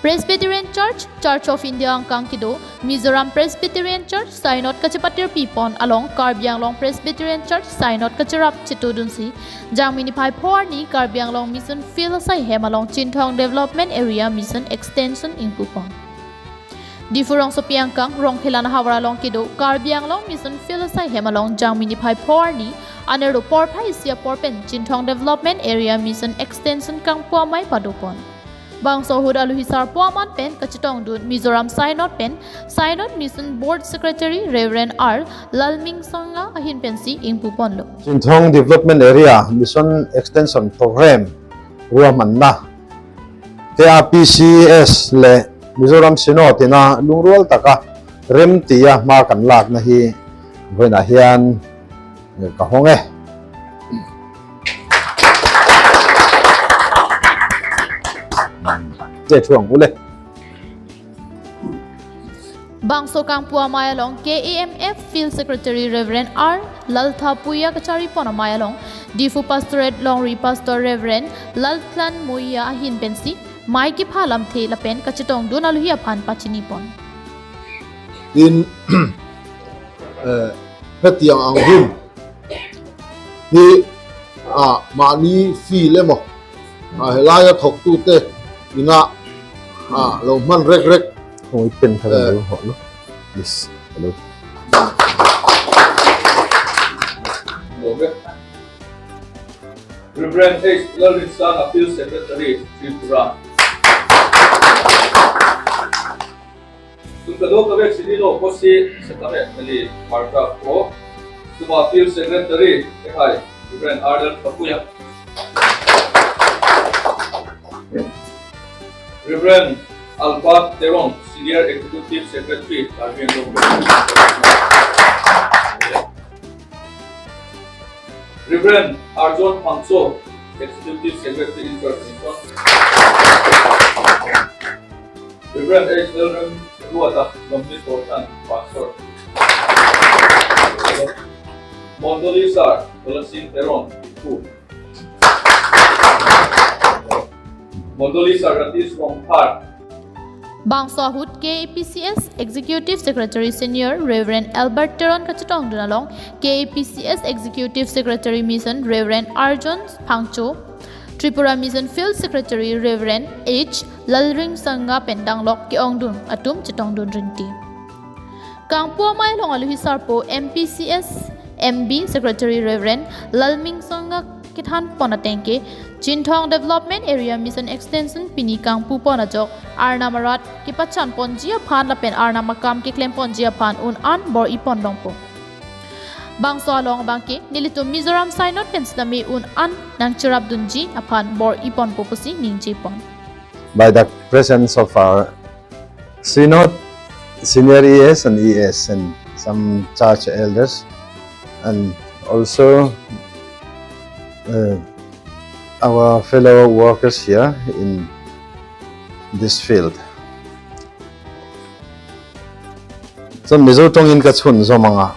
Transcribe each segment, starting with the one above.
Presbyterian Church, Church of India angkang kido, Mizoram Presbyterian Church, Synod kacepatir pipon along Karbi Anglong Presbyterian Church, Synod kacerap Chitudunsi, Jamini Pai Porni, Karbi Anglong Mission Field asaihem along Chingthong Development Area Mission Extension in Pupon. Di Furong Sopiangkang, Rong Hilana Hawara along kido, Karbi Anglong Mission Field asaihem along Jamini Pai Porni, Anero Porpai Sia Porpen, Chingthong Development Area Mission Extension kangpu amai padupon. Bang Sohud Aluhisar Puaman Pen, Kachitong Dun, Mizoram Synod Pen, Synod Mission Board Secretary Reverend R. Lalhmingsanga Ahin Pensi in Puponlo. Chingthong Development Area Mission Extension Program Ruamanna KAPCS le Mizoram Synod ina lungrual taka rem tia ma kan lak na hi voina hian kahonge Bangso Kangpu Amayalong, KAMF Field Secretary Reverend R. Lalthapuya Kachari Ponamayalong, Difu Pastorate Longri Pastor Reverend Laltlan Muya Ahin Pensi, Maiki Palam Te Lapen Kachitong Dunaluhia Pan Pachinipon. In Petiang Anghum, ni mani fi lemo, helaya thok tu te, ina longman rek. Không ít tiền thay đổi họ lúc yes hello Reverend H. Lalhmingsanga Field Secretary Tripura. Tukado kawek sinilo kosi sekame kali marka ko Tuma Field Secretary Ehai Reverend R. Lalhmingsanga. Reverend Alpha Terong, Senior Executive Secretary, Lalhmingsanga. Reverend Arjun Pangso, Executive Secretary in Church. Reverend H. Luata, Lomni Portan, Pastor. Mondolisar, Olasin Terong, Ipu. Mondolisar Ratis from Park. Bangso Ahut KAPCS Executive Secretary Senior Reverend Albert Teron Kachitong Dunalong, KAPCS Executive Secretary Mission Reverend Arjun Pangcho, Tripura Mission Field Secretary Reverend H. Lalhmingsanga Pendanglok Kiongdun Atum Chitongdun Rinti. Kangpu Amayalong Aluhisarpo MPCS MB Secretary Reverend Lalhmingsanga Kithan Ponatengke, Chingthong Development Area Mission Extension Pini Kangpu Ponajok, Arna Marat Kipachan Ponjia Pan Lapen Arna Makam Kiklem Ponjia Pan Un An Bor Ipon Longpo. Bangso Along Bangke, Nilito Mizoram Synod Penslami Un An Nang Chirab Dunji Apan Bor Ipon Popusi Ningji Pon. By the presence of our Synod, Senior ES and ES and some church elders and also our fellow workers here in this field. So mizo tong in kachun zo mga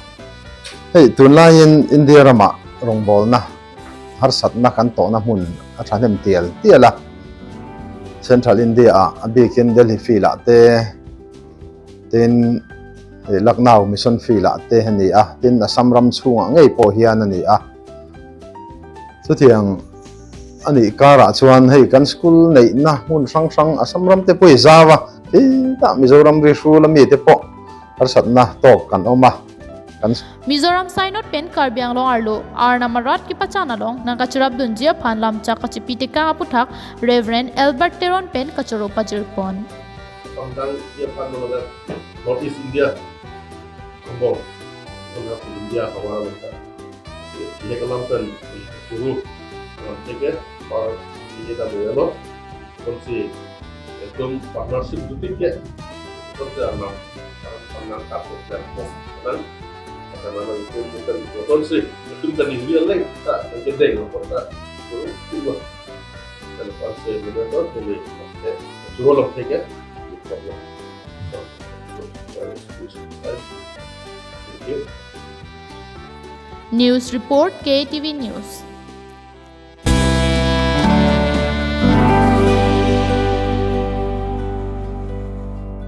hey tunlayin India rama rongbol na harsat na kanto na hun athanem tiala Central India abikin Delhi fila te tin Lucknow mission fila te hani tin asamram chunga ngei po hian ani so tiang ani kara chuan hei kan school nei na hun sang asamram te poi zawa ta Mizoram ri shula mi te po harsat na tok kan oma kan Mizoram Synod Pen Karbi Anglong Arlo Arna Marat Kipachana Long Nang Kachirab Dunjia Pan Lamcha Kachipite Kaputhak Reverend Albert Teron Pen Kachoro Pajirpon. Pangdang dia pan nomor North East India, Kampung, North India kawan mereka. Ini kelamkan suruh tiket, or ini tak boleh lo. Konsep itu partnership itu tiket, itu anak kapal dan dan karena itu bukan konsep itu bukan real lagi, tak gede loh kota itu dan konsep itu boleh suruh lo tiket. News Report KTV News.